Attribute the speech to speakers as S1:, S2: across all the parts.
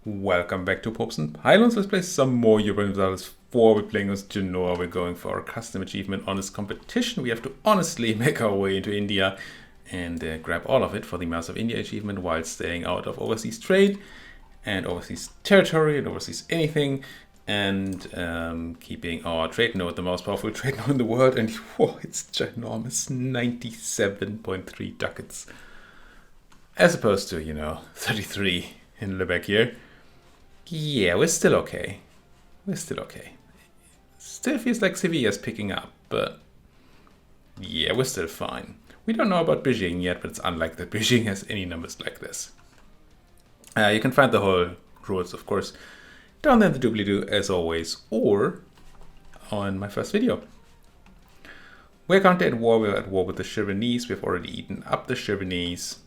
S1: Welcome back to Popes and Pylons. Let's play some more Europa Universalis 4. We're playing with Genoa. We're going for our custom achievement honest competition. We have to honestly make our way into India and grab all of it for the Mass of India achievement while staying out of overseas trade and overseas territory and overseas anything, and keeping our trade node, the most powerful trade node in the world. And whoa, it's ginormous, 97.3 ducats, as opposed to 33 in Lubeck here. Yeah, we're still okay. Still feels like Sevilla's picking up, but yeah, we're still fine. We don't know about Beijing yet, but it's unlikely that Beijing has any numbers like this. You can find the whole rules, of course, down there in the doobly-doo, as always, or on my first video. We're currently at war. We're at war with the Chevenese. We've already eaten up the Chevenese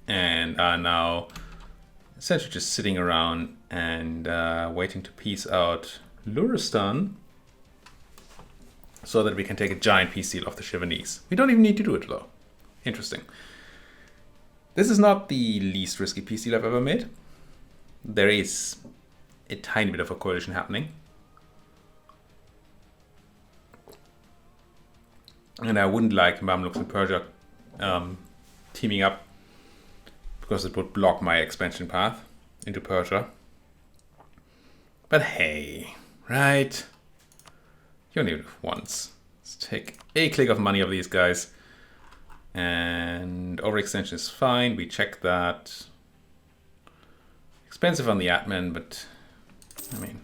S1: and are now essentially just sitting around and waiting to peace out Luristan so that we can take a giant peace deal off the Chevenese. We don't even need to do it though. Interesting. This is not the least risky peace deal I've ever made. There is a tiny bit of a coalition happening. And I wouldn't like Mamluks and Persia teaming up, because it would block my expansion path into Persia. But hey, right? You only live once. Let's take a click of money of these guys. And overextension is fine. We check that. Expensive on the admin, but I mean,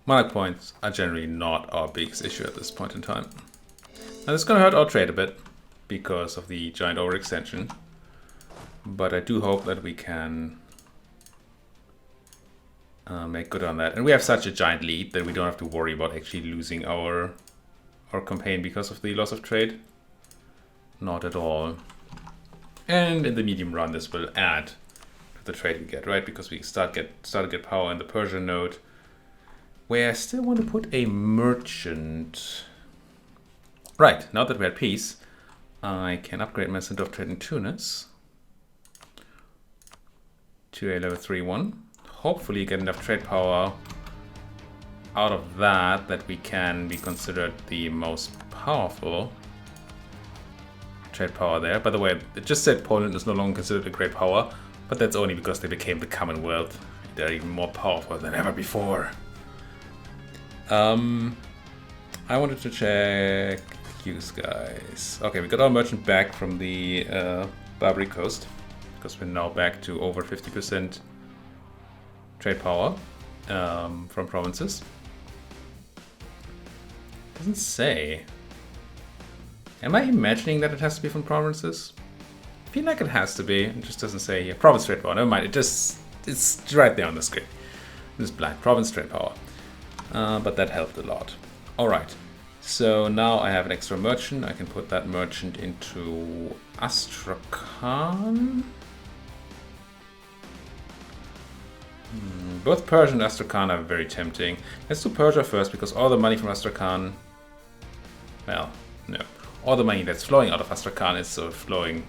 S1: monarch points are generally not our biggest issue at this point in time. Now this is going to hurt our trade a bit because of the giant overextension, but I do hope that we can make good on that. And we have such a giant lead that we don't have to worry about actually losing our campaign because of the loss of trade. Not at all. And in the medium run, this will add to the trade we get, right? Because we start to get power in the Persian node, where I still want to put a merchant. Right, now that we're at peace, I can upgrade my center of trade in Tunis to a level 3-1. Hopefully get enough trade power out of that we can be considered the most powerful trade power there. By the way, it just said Poland is no longer considered a great power, but that's only because they became the Commonwealth. They're even more powerful than ever before. I wanted to check use guys. Okay, we got our merchant back from the Barbary coast, because we're now back to over 50% trade power from provinces. Doesn't say. Am I imagining that it has to be from provinces? I feel like it has to be. It just doesn't say here. Province trade power. Never mind. It's right there on the screen. This black province trade power. But that helped a lot. All right. So now I have an extra merchant. I can put that merchant into Astrakhan. Both Persia and Astrakhan are very tempting. Let's do Persia first, because all the money from Astrakhan... Well, no. All the money that's flowing out of Astrakhan is sort of flowing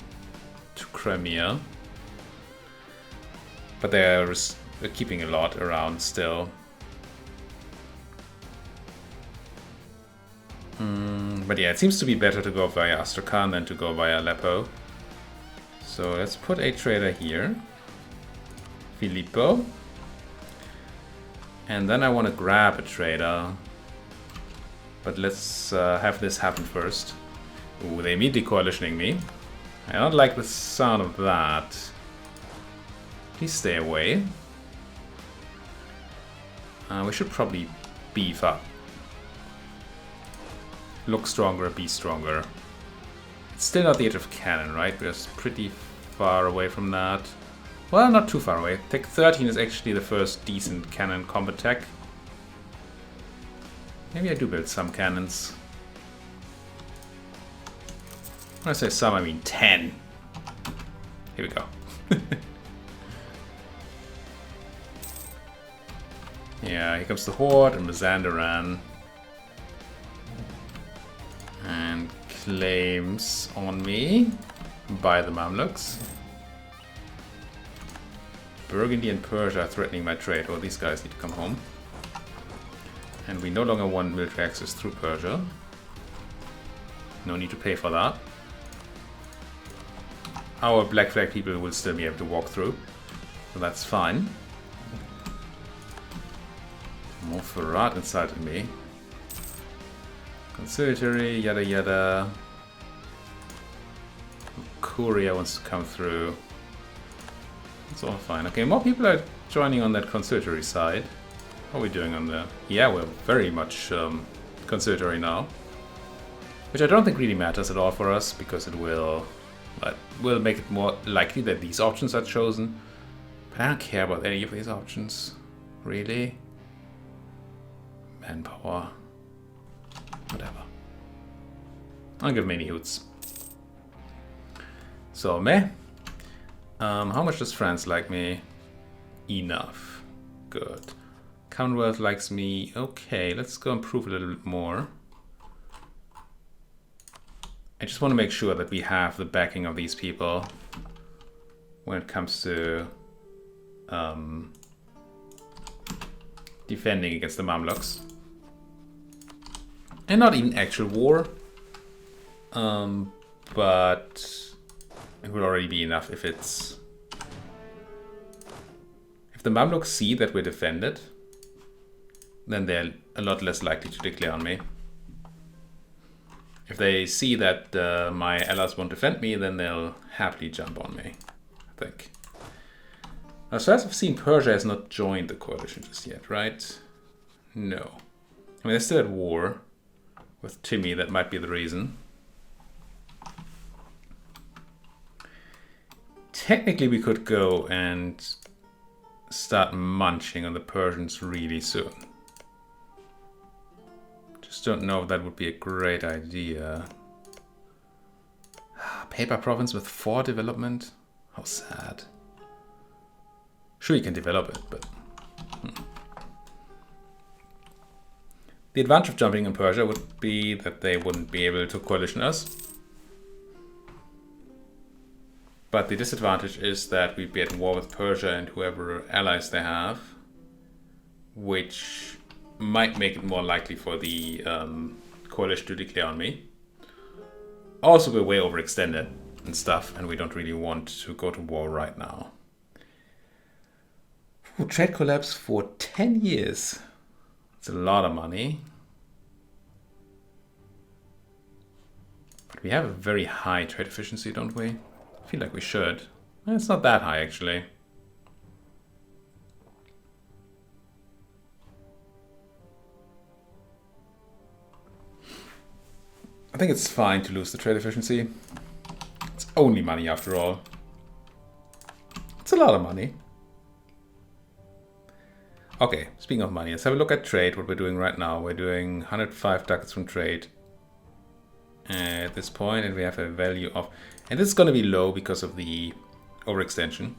S1: to Crimea. But they're keeping a lot around still. But yeah, it seems to be better to go via Astrakhan than to go via Aleppo. So let's put a trader here. Filippo. And then I want to grab a trader. But let's have this happen first. Ooh, they immediately coalitioning me. I don't like the sound of that. Please stay away. We should probably beef up. Look stronger, be stronger. It's still not the age of cannon, right? We're pretty far away from that. Well, not too far away. Tech 13 is actually the first decent cannon combat tech. Maybe I do build some cannons. When I say some, I mean 10. Here we go. Yeah, here comes the Horde and Mazandaran. And claims on me by the Mamluks. Burgundy and Persia are threatening my trade. Oh, these guys need to come home. And we no longer want military access through Persia. No need to pay for that. Our Black Flag people will still be able to walk through. So that's fine. Montferrat insulted me. Conciliatory, yada yada. Korea wants to come through. It's all fine. Okay, more people are joining on that conciliatory side. How are we doing on there? Yeah, we're very much conciliatory now. Which I don't think really matters at all for us, because it will make it more likely that these options are chosen. But I don't care about any of these options. Really? Manpower. Whatever. I'll give me any hoots. So, meh. How much does France like me? Enough. Good. Commonwealth likes me. Okay, let's go improve a little bit more. I just want to make sure that we have the backing of these people when it comes to defending against the Mamluks. And not even actual war, but it will already be enough if it's... If the Mamluks see that we're defended, then they're a lot less likely to declare on me. If they see that my allies won't defend me, then they'll happily jump on me, I think. Now, so as I've seen, Persia has not joined the coalition just yet, right? No. I mean, they're still at war with Timmy, that might be the reason. Technically, we could go and start munching on the Persians really soon. Just don't know if that would be a great idea. Paper province with 4 development? How sad. Sure, you can develop it, but... The advantage of jumping in Persia would be that they wouldn't be able to coalition us. But the disadvantage is that we'd be at war with Persia and whoever allies they have, which might make it more likely for the coalition to declare on me. Also, we're way overextended and stuff, and we don't really want to go to war right now. Ooh, trade collapse for 10 years. It's a lot of money. But we have a very high trade efficiency, don't we? I feel like we should. It's not that high, actually. I think it's fine to lose the trade efficiency. It's only money after all. It's a lot of money. Okay, speaking of money, let's have a look at trade, what we're doing right now. We're doing 105 ducats from trade at this point, and we have a value of... And this is going to be low because of the overextension.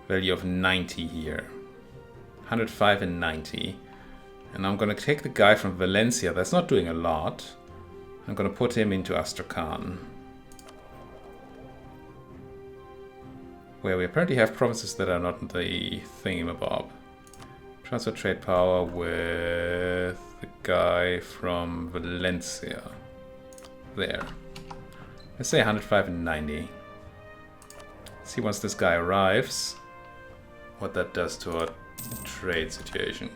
S1: Value of 90 here. 105 and 90. And I'm going to take the guy from Valencia. That's not doing a lot. I'm going to put him into Astrakhan, where we apparently have provinces that are not the thingamabob. Transfer trade power with the guy from Valencia. There. Let's say 105 and 90. See once this guy arrives, what that does to our trade situation.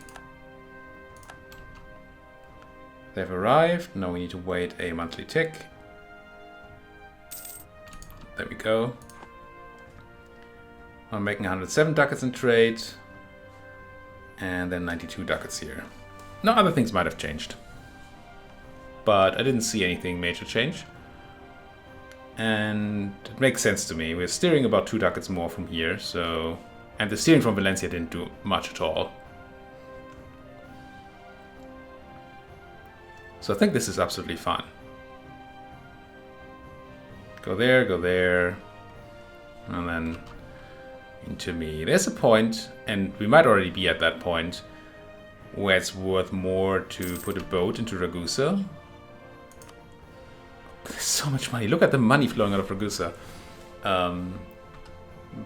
S1: They've arrived. Now we need to wait a monthly tick. There we go. I'm making 107 ducats in trade. And then 92 ducats here. Now other things might have changed, but I didn't see anything major change. And it makes sense to me. We're steering about 2 ducats more from here, so... And the steering from Valencia didn't do much at all. So I think this is absolutely fine. Go there, and then into me. There's a point, and we might already be at that point, where it's worth more to put a boat into Ragusa. There's so much money. Look at the money flowing out of Ragusa.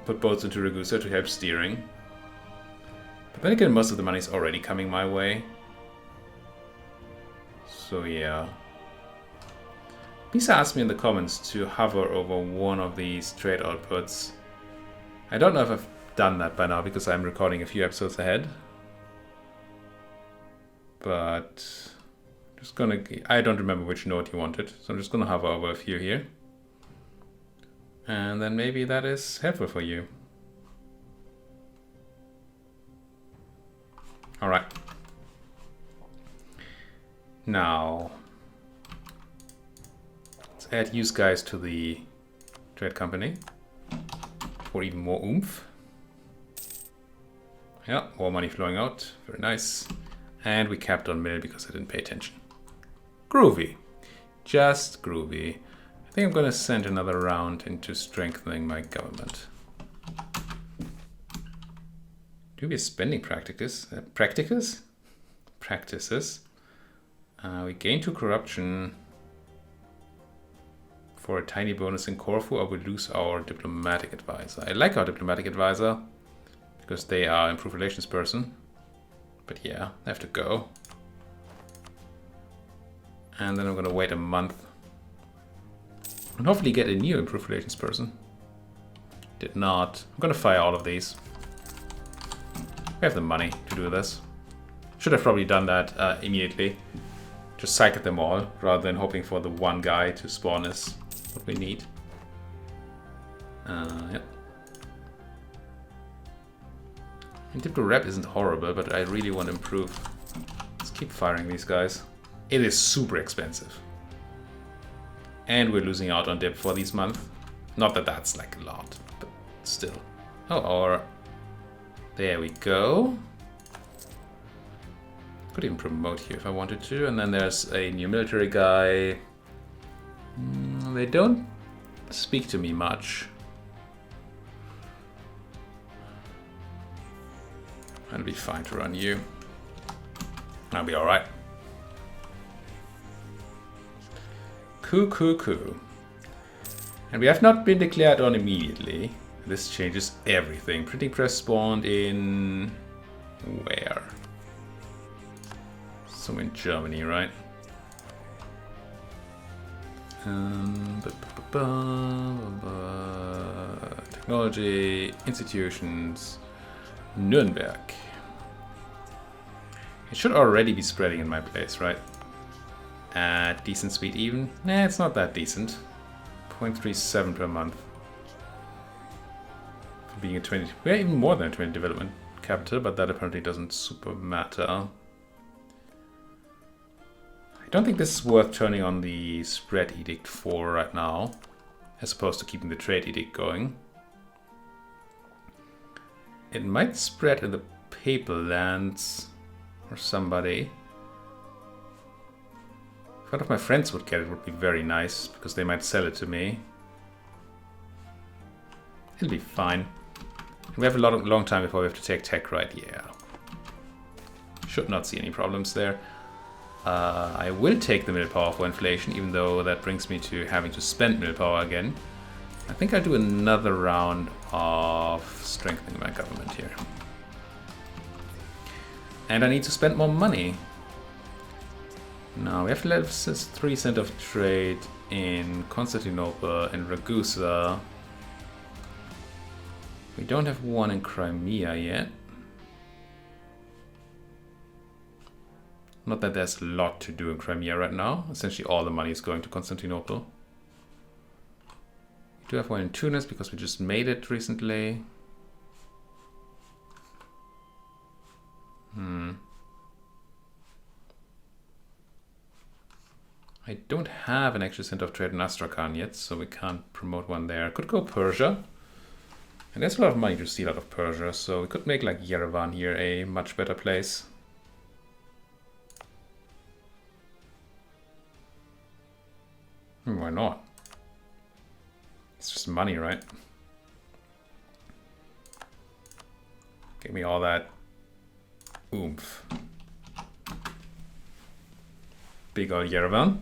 S1: put boats into Ragusa to help steering. But then again, most of the money is already coming my way. So yeah. Bisa asked me in the comments to hover over one of these trade outputs. I don't know if I've done that by now because I'm recording a few episodes ahead. But just gonna, I don't remember which node you wanted, so I'm just gonna hover over a few here. And then maybe that is helpful for you. All right. Now, let's add use guys to the trade company for even more oomph. Yeah, more money flowing out. Very nice. And we capped on mill because I didn't pay attention. Groovy. Just groovy. I think I'm going to send another round into strengthening my government. Dubious spending practices. Practices. We gain 2 corruption for a tiny bonus in Corfu, or we lose our diplomatic advisor. I like our diplomatic advisor because they are improved relations person. But yeah, they have to go. And then I'm going to wait a month and hopefully get a new improved relations person. Did not. I'm going to fire all of these. We have the money to do this. Should have probably done that immediately. Just cycle them all, rather than hoping for the one guy to spawn is what we need. Yep. And Diplo Rep isn't horrible, but I really want to improve. Let's keep firing these guys. It is super expensive. And we're losing out on Dip for this month. Not that that's like a lot, but still. Oh, or... There we go. Could even promote here if I wanted to. And then there's a new military guy. They don't speak to me much. I'll be fine to run you. I'll be alright. Cool. And we have not been declared on immediately. This changes everything. Printing press spawned in... where? Somewhere in Germany, right? Technology, institutions, Nuremberg. It should already be spreading in my place, right? At decent speed even? Nah, it's not that decent. 0.37 per month. For being a 20, we're even more than a 20 development capital, but that apparently doesn't super matter. I don't think this is worth turning on the spread edict for right now, as opposed to keeping the trade edict going. It might spread in the papal lands or somebody. If one of my friends would get it, would be very nice, because they might sell it to me. It'll be fine. We have a long time before we have to take tech, right? Yeah. Should not see any problems there. I will take the mill power for inflation, even though that brings me to having to spend mill power again. I think I'll do another round of strengthening my government here. And I need to spend more money. Now we have level 3 center of trade in Constantinople and Ragusa. We don't have one in Crimea yet. Not that there's a lot to do in Crimea right now. Essentially all the money is going to Constantinople. We do have one in Tunis because we just made it recently. I don't have an actual center of trade in Astrakhan yet, so we can't promote one there. Could go Persia. And there's a lot of money to steal out of Persia, so we could make like Yerevan here a much better place. Why not? It's just money, right? Give me all that oomph. Big old Yerevan.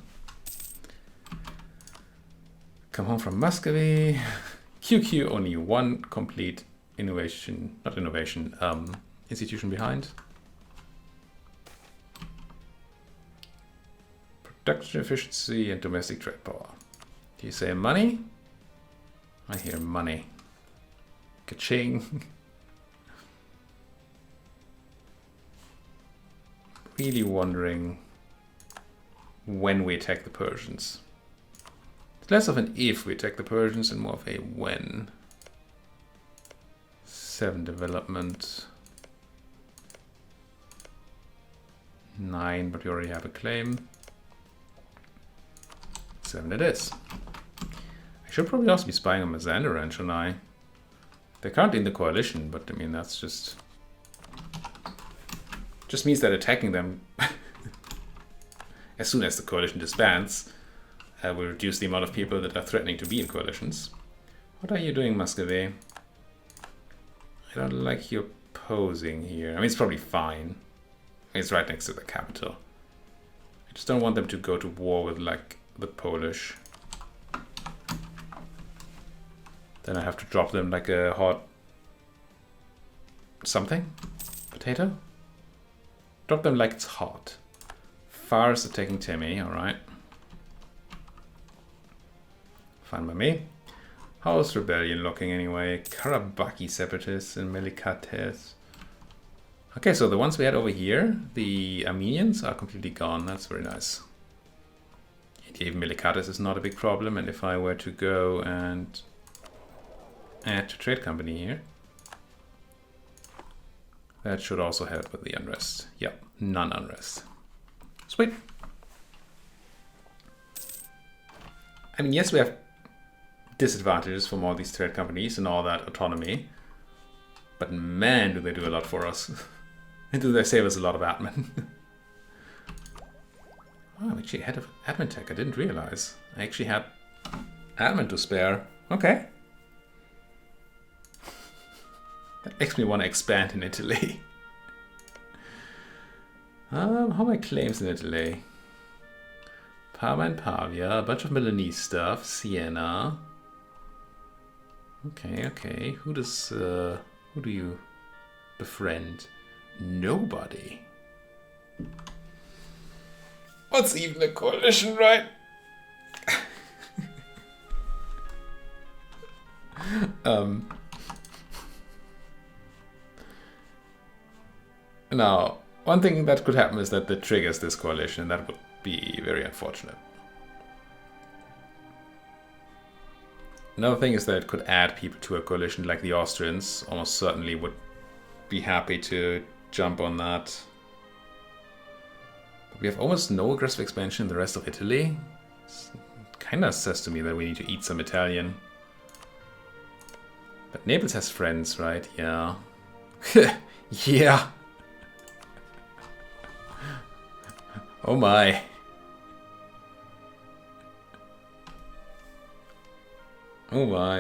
S1: Come home from Muscovy. QQ only one complete innovation, not innovation, institution behind. Production efficiency and domestic trade power. Do you say money? I hear money. Ka-ching. Really wondering when we attack the Persians. It's less of an if we attack the Persians and more of a when. 7 development. 9, but we already have a claim. 7 it is. I should probably also be spying on Mazandaran, shouldn't I? They're currently in the coalition, but I mean that's just means that attacking them as soon as the coalition disbands will reduce the amount of people that are threatening to be in coalitions. What are you doing, Muscovy? I don't like your posing here. I mean, it's probably fine. It's right next to the capital. I just don't want them to go to war with, like, the Polish. Then I have to drop them like a hot... something? Potato? Drop them like it's hot. Fars attacking Timmy, alright. Fine by me. How's Rebellion looking anyway? Karabakhi Separatists and Melikates. Okay, so the ones we had over here, the Armenians, are completely gone. That's very nice. And even Melikates is not a big problem. And if I were to go and add to trade company here, that should also help with the unrest. Yeah, none unrest. Sweet. I mean, yes, we have disadvantages from all these trade companies and all that autonomy. But man, do they do a lot for us. And do they save us a lot of admin. Oh, I'm actually head of admin tech. I didn't realize. I actually had admin to spare. Okay. That makes me want to expand in Italy. How are my claims in Italy? Parma and Pavia, a bunch of Milanese stuff, Siena. Okay. Who do you befriend? Nobody. What's even a coalition, right? Now, one thing that could happen is that it triggers this coalition, and that would be very unfortunate. Another thing is that it could add people to a coalition, like the Austrians almost certainly would be happy to jump on that. But we have almost no aggressive expansion in the rest of Italy. It kind of says to me that we need to eat some Italian. But Naples has friends, right? Yeah. Yeah. Oh my. Oh my.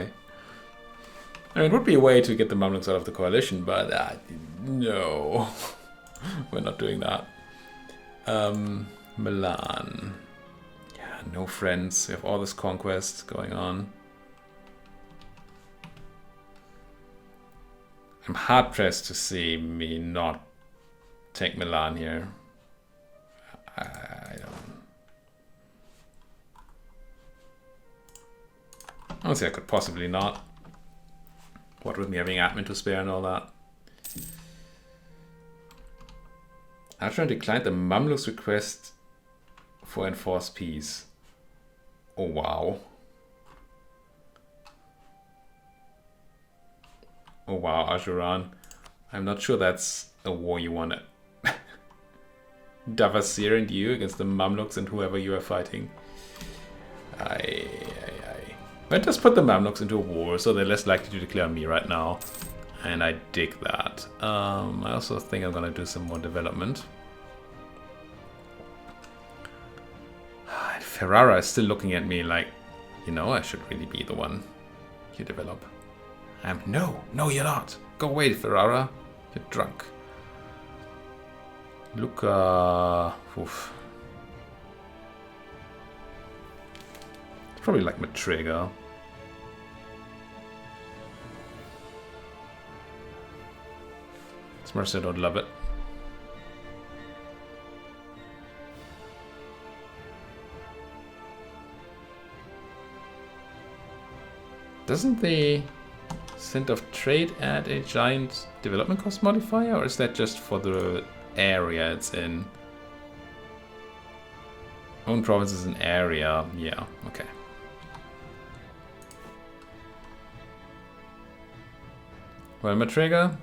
S1: I mean, it would be a way to get the Mamluks out of the coalition, but no. We're not doing that. Milan. Yeah, no friends. We have all this conquest going on. I'm hard pressed to see me not take Milan here. I don't. Honestly, I could possibly not. What with me having admin to spare and all that. Archer declined the Mamluks' request for enforced peace. Oh wow. Oh wow, Ajuran. I'm not sure that's a war you want. Davasir and you against the Mamluks and whoever you are fighting. But just put the Mamluks into a war so they're less likely to declare me right now. And I dig that. I also think I'm gonna do some more development. Ferrara is still looking at me like, you know, I should really be the one you develop. No, you're not. Go away, Ferrara. You're drunk. Luca. Oof. Probably like Matrega. Mercer don't love it. Doesn't the Center of Trade add a giant development cost modifier, or is that just for the area it's in? Own province is an area, yeah, okay. Well, Matrega,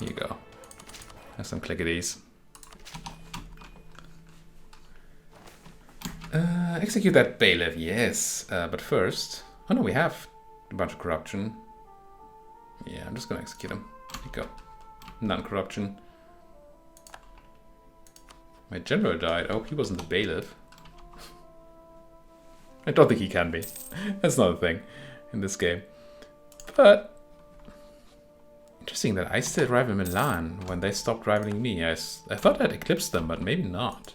S1: here you go. Have some clickities. Execute that bailiff, yes. But first, oh no, we have a bunch of corruption. Yeah, I'm just gonna execute him. There you go. Non-corruption. My general died. I hope he wasn't the bailiff. I don't think he can be. That's not a thing in this game. But interesting that I still rival Milan when they stopped rivaling me. I thought I'd eclipsed them, but maybe not.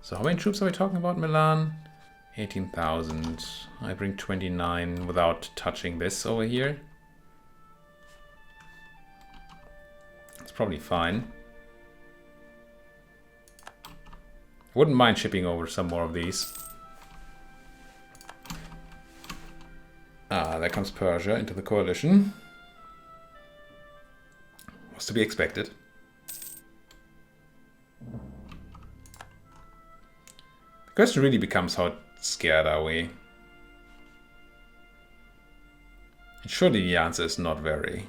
S1: So how many troops are we talking about, Milan? 18,000. I bring 29 without touching this over here. It's probably fine. Wouldn't mind shipping over some more of these. Ah, there comes Persia into the coalition. Was to be expected. The question really becomes, how scared are we? And surely the answer is not very.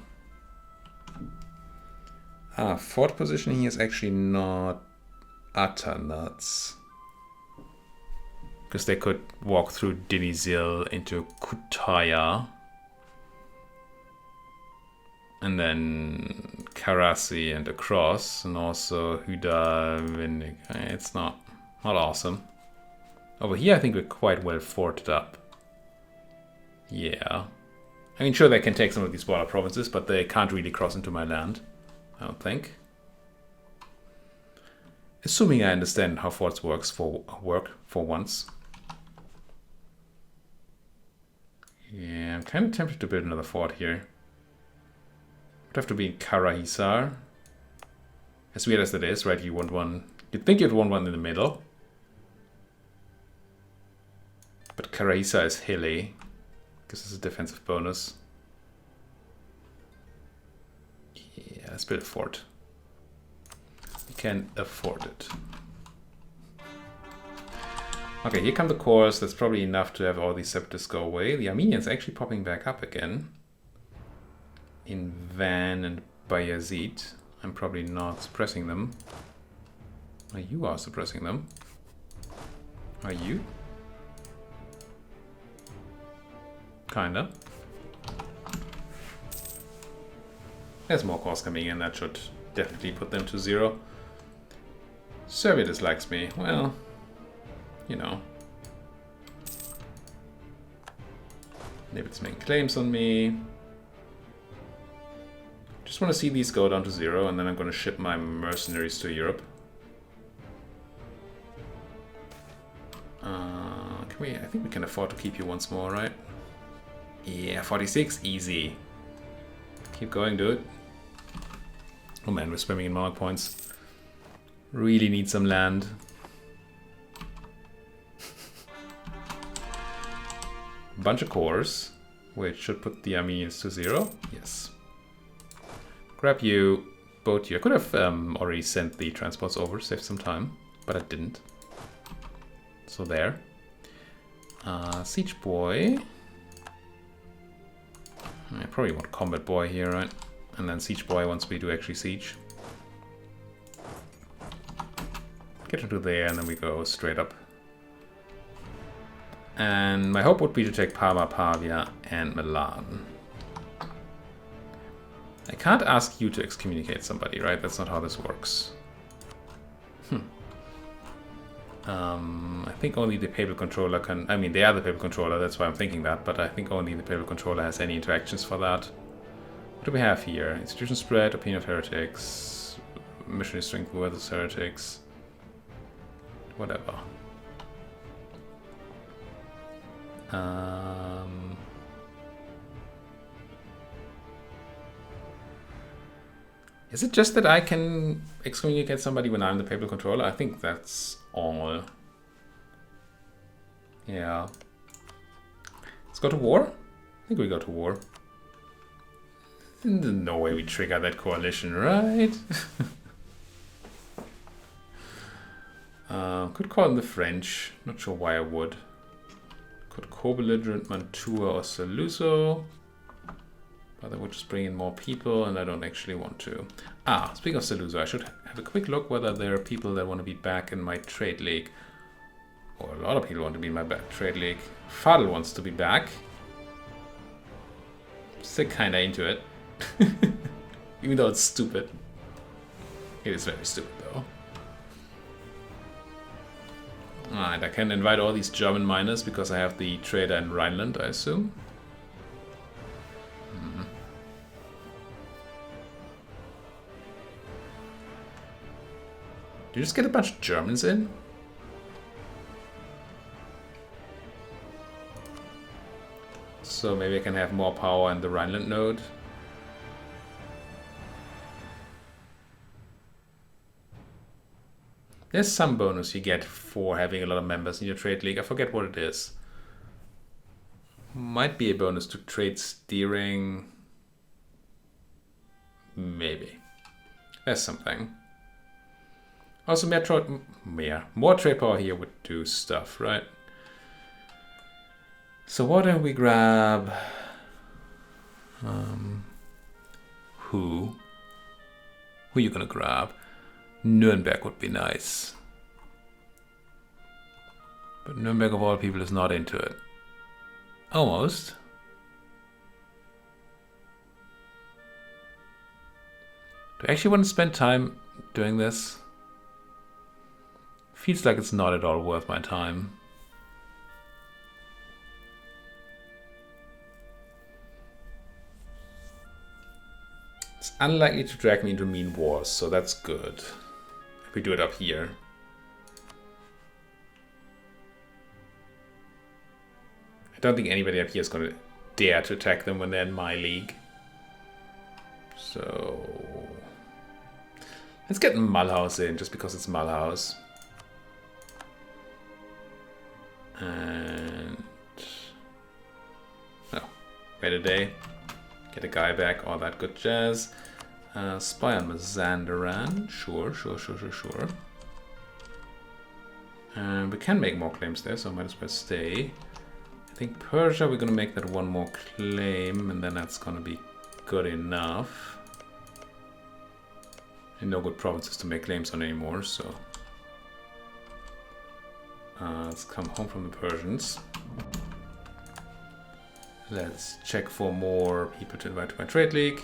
S1: Ah, fort position here is actually not utter nuts. Because they could walk through Denizli into Kütahya. And then Karasi and across. And also Huda, Vindig. It's not awesome. Over here I think we're quite well forted up. Yeah. I mean, sure, they can take some of these smaller provinces, but they can't really cross into my land. I don't think. Assuming I understand how forts work for once. Yeah, I'm kind of tempted to build another fort here. Would have to be in Karahisar. As weird as that is, right? You want one. You'd think you'd want one in the middle. But Karahisar is hilly. Because it's a defensive bonus. Yeah, let's build a fort. We can afford it. Okay, here come the cores. That's probably enough to have all these separatists go away. The Armenians actually popping back up again. In Van and Bayezid. I'm probably not suppressing them. Oh, you are suppressing them. Are you? Kinda. There's more cores coming in. That should definitely put them to 0. Serbia dislikes me. Well, you know. Maybe it's making claims on me. Just want to see these go down to 0, and then I'm going to ship my mercenaries to Europe. Can we? I think we can afford to keep you once more, right? Yeah, 46, easy. Keep going, dude. Oh man, we're swimming in monarch points. Really need some land. Bunch of cores, which should put the Armenians to 0. Yes. Grab you, boat you. I could have already sent the transports over, saved some time, but I didn't. So there. Siege boy. I probably want combat boy here, right? And then siege boy once we do actually siege. Get into there, and then we go straight up. And my hope would be to take Parma, Pavia, and Milan. I can't ask you to excommunicate somebody, right? That's not how this works. I think only the papal controller can... I mean, they are the papal controller, that's why I'm thinking that, but I think only the papal controller has any interactions for that. What do we have here? Institution spread, opinion of heretics, missionary strength versus heretics, whatever. Is it just that I can excommunicate somebody when I'm the papal controller? I think that's all. Yeah. Let's go to war? I think we go to war. There's no way we trigger that coalition, right? Could call in the French. Not sure why I would. Could co-belligerent Mantua or Saluzzo. But that would just bring in more people, and I don't actually want to. Speaking of Saluzzo, I should have a quick look whether there are people that want to be back in my trade league. Or a lot of people want to be in my trade league. Fadl wants to be back. Still kinda into it. Even though it's stupid. It is very stupid though. Alright, I can invite all these German miners because I have the trader in Rhineland, I assume. Do you just get a bunch of Germans in? So maybe I can have more power in the Rhineland node. There's some bonus you get for having a lot of members in your trade league. I forget what it is. Might be a bonus to trade steering. Maybe. There's something. Also, more trade power here would do stuff, right? So why don't we grab... Who are you gonna grab? Nuremberg would be nice. But Nuremberg of all people is not into it. Almost. Do I actually want to spend time doing this? Feels like it's not at all worth my time. It's unlikely to drag me into mean wars, so that's good. If we do it up here. I don't think anybody up here is going to dare to attack them when they're in my league. So... let's get Mulhouse in, just because it's Mulhouse. And... oh, wait a day. Get a guy back, all that good jazz. Spy on Mazandaran. Sure. We can make more claims there, so I might as well stay. I think Persia, we're going to make that one more claim, and then that's going to be good enough. And no good provinces to make claims on anymore, so... let's come home from the Persians. Let's check for more people to invite to my trade league.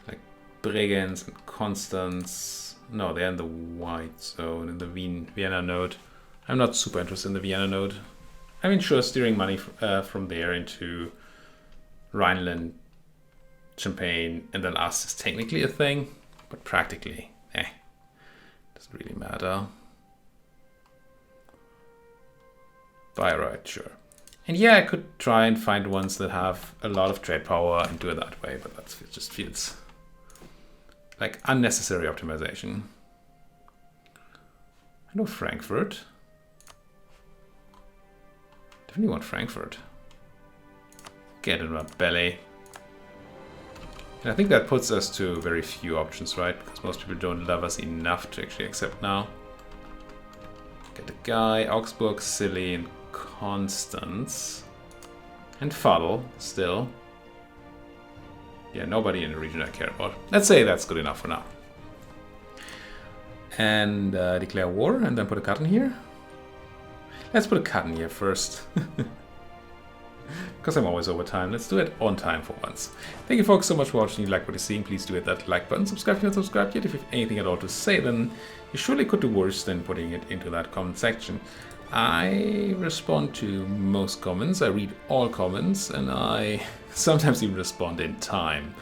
S1: Like Bregenz and Constance. No, they're in the white zone, in the Vienna node. I'm not super interested in the Vienna node. I mean, sure, steering money from there into Rhineland, Champagne, and then us is technically a thing, but practically, doesn't really matter. Bayreuth, sure. And yeah, I could try and find ones that have a lot of trade power and do it that way, but it just feels like unnecessary optimization. I know Frankfurt. Definitely want Frankfurt. Get in my belly. And I think that puts us to very few options, right? Because most people don't love us enough to actually accept now. Get a guy, Augsburg, Silly, and Constance. And Fadl, still. Yeah, nobody in the region I care about. Let's say that's good enough for now. And declare war, and then put a cut in here. Let's put a cut in here first. Because I'm always over time. Let's do it on time for once. Thank you folks so much for watching. If you like what you're seeing, please do hit that like button. Subscribe if you're not subscribed yet. If you have anything at all to say, then you surely could do worse than putting it into that comment section. I respond to most comments. I read all comments, and I sometimes even respond in time.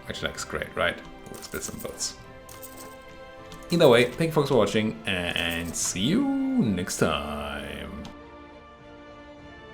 S1: Which looks great, right? Let's split some votes. Either way, thank you folks for watching, and see you next time.